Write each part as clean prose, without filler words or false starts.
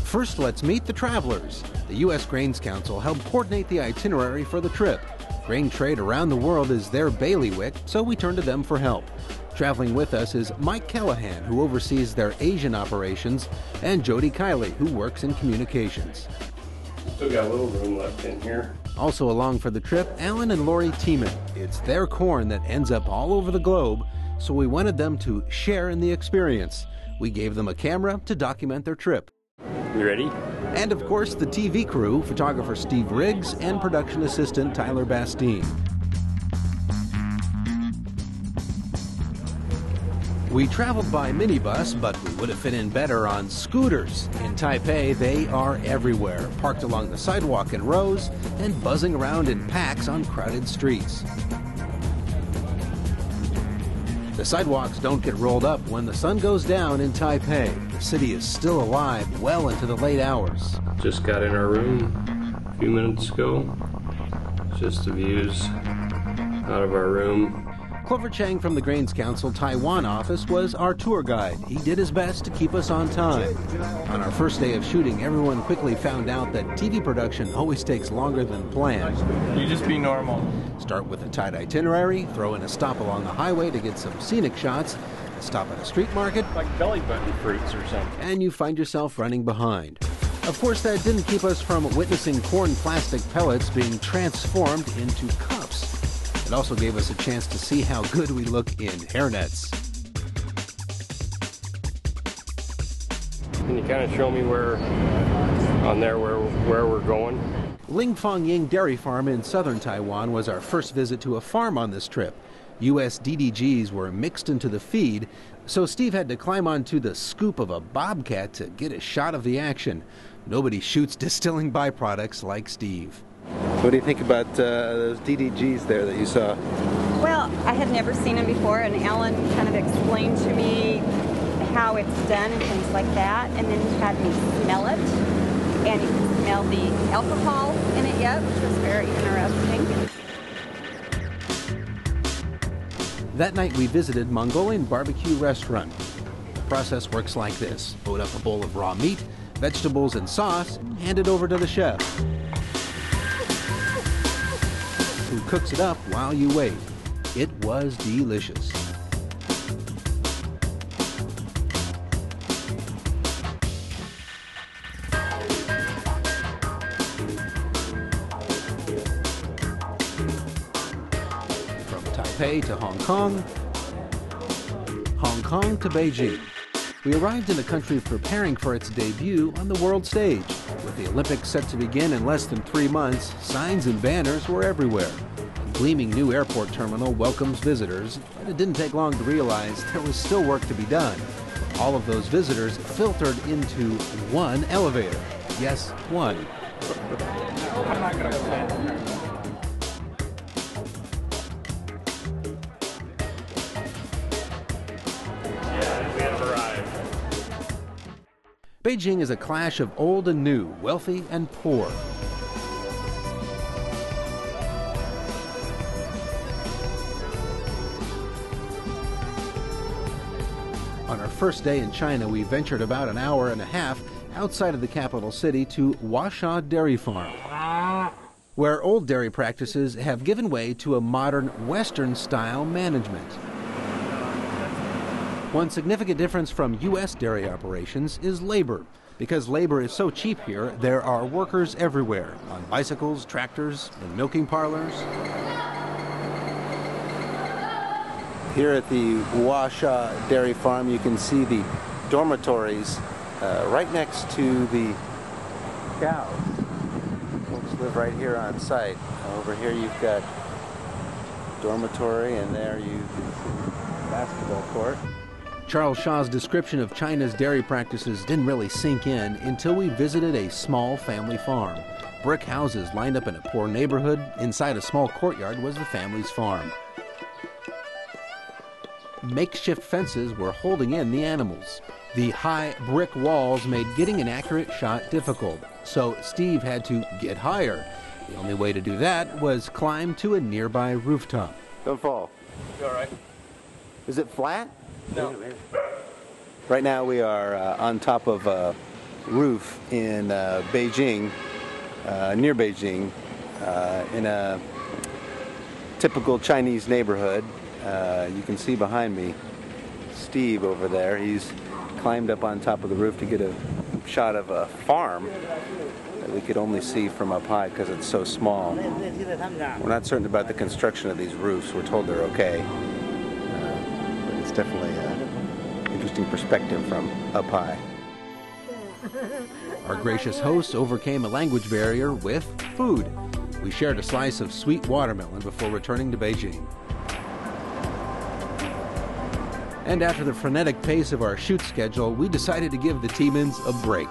First, let's meet the travelers. The U.S. Grains Council helped coordinate the itinerary for the trip. Grain trade around the world is their bailiwick, so we turn to them for help. Traveling with us is Mike Calahan, who oversees their Asian operations, and Jodi Kiely, who works in communications. Still got a little room left in here. Also along for the trip, Alan and Lori Tiemann. It's their corn that ends up all over the globe, so we wanted them to share in the experience. We gave them a camera to document their trip. You ready? And of course, the TV crew, photographer Steve Riggs and production assistant Tyler Bastine. We traveled by minibus, but we would have fit in better on scooters. In Taipei, they are everywhere, parked along the sidewalk in rows and buzzing around in packs on crowded streets. The sidewalks don't get rolled up when the sun goes down in Taipei. The city is still alive well into the late hours. Just got in our room a few minutes ago. Just the views out of our room. Clover Chang from the Grains Council Taiwan office was our tour guide. He did his best to keep us on time. On our first day of shooting, everyone quickly found out that TV production always takes longer than planned. You just be normal. Start with a tight itinerary, throw in a stop along the highway to get some scenic shots, a stop at a street market, Like belly button fruits or something. and you find yourself running behind. Of course, that didn't keep us from witnessing corn plastic pellets being transformed into cups. It also gave us a chance to see how good we look in hairnets. Can you kind of show me where we're going? Lingfang Ying Dairy Farm in southern Taiwan was our first visit to a farm on this trip. U.S. DDGs were mixed into the feed, so Steve had to climb onto the scoop of a bobcat to get a shot of the action. Nobody shoots distilling byproducts like Steve. What do you think about those DDGs there that you saw? Well, I had never seen them before, and Alan kind of explained to me how it's done and things like that, and then he had me smell it, and you could smell the alcohol in it yet, which was very interesting. That night we visited Mongolian barbecue restaurant. The process works like this. Load up a bowl of raw meat, vegetables, and sauce, hand it over to the chef, who cooks it up while you wait. It was delicious. From Taipei to Hong Kong to Beijing. We arrived in a country preparing for its debut on the world stage. With the Olympics set to begin in less than 3 months, signs and banners were everywhere. A gleaming new airport terminal welcomes visitors, and it didn't take long to realize there was still work to be done. All of those visitors filtered into one elevator. Yes, one. I'm not going to pretend. Beijing is a clash of old and new, wealthy and poor. On our first day in China, we ventured about an hour and a half outside of the capital city to Huasha Dairy Farm, where old dairy practices have given way to a modern Western-style management. One significant difference from U.S. dairy operations is labor. Because labor is so cheap here, there are workers everywhere, on bicycles, tractors, and milking parlors. Here at the Huasha Dairy Farm, you can see the dormitories right next to the cows. Folks live right here on site. Over here you've got dormitory, and there you can see the basketball court. Charles Shaw's description of China's dairy practices didn't really sink in until we visited a small family farm. Brick houses lined up in a poor neighborhood. Inside a small courtyard was the family's farm. Makeshift fences were holding in the animals. The high brick walls made getting an accurate shot difficult, so Steve had to get higher. The only way to do that was climb to a nearby rooftop. Don't fall. You all right? Is it flat? No. Right now we are on top of a roof in Beijing, near Beijing, in a typical Chinese neighborhood. You can see behind me Steve over there. He's climbed up on top of the roof to get a shot of a farm that we could only see from up high because it's so small. We're not certain about the construction of these roofs. We're told they're okay, but it's definitely an interesting perspective from up high. Our gracious hosts overcame a language barrier with food. We shared a slice of sweet watermelon before returning to Beijing. And after the frenetic pace of our shoot schedule, we decided to give the Tiemanns a break.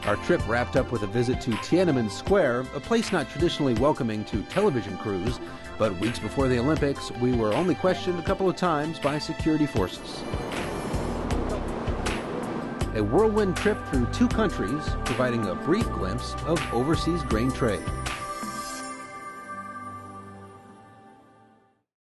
Our trip wrapped up with a visit to Tiananmen Square, a place not traditionally welcoming to television crews, but weeks before the Olympics, we were only questioned a couple of times by security forces. A whirlwind trip through 2 countries, providing a brief glimpse of overseas grain trade.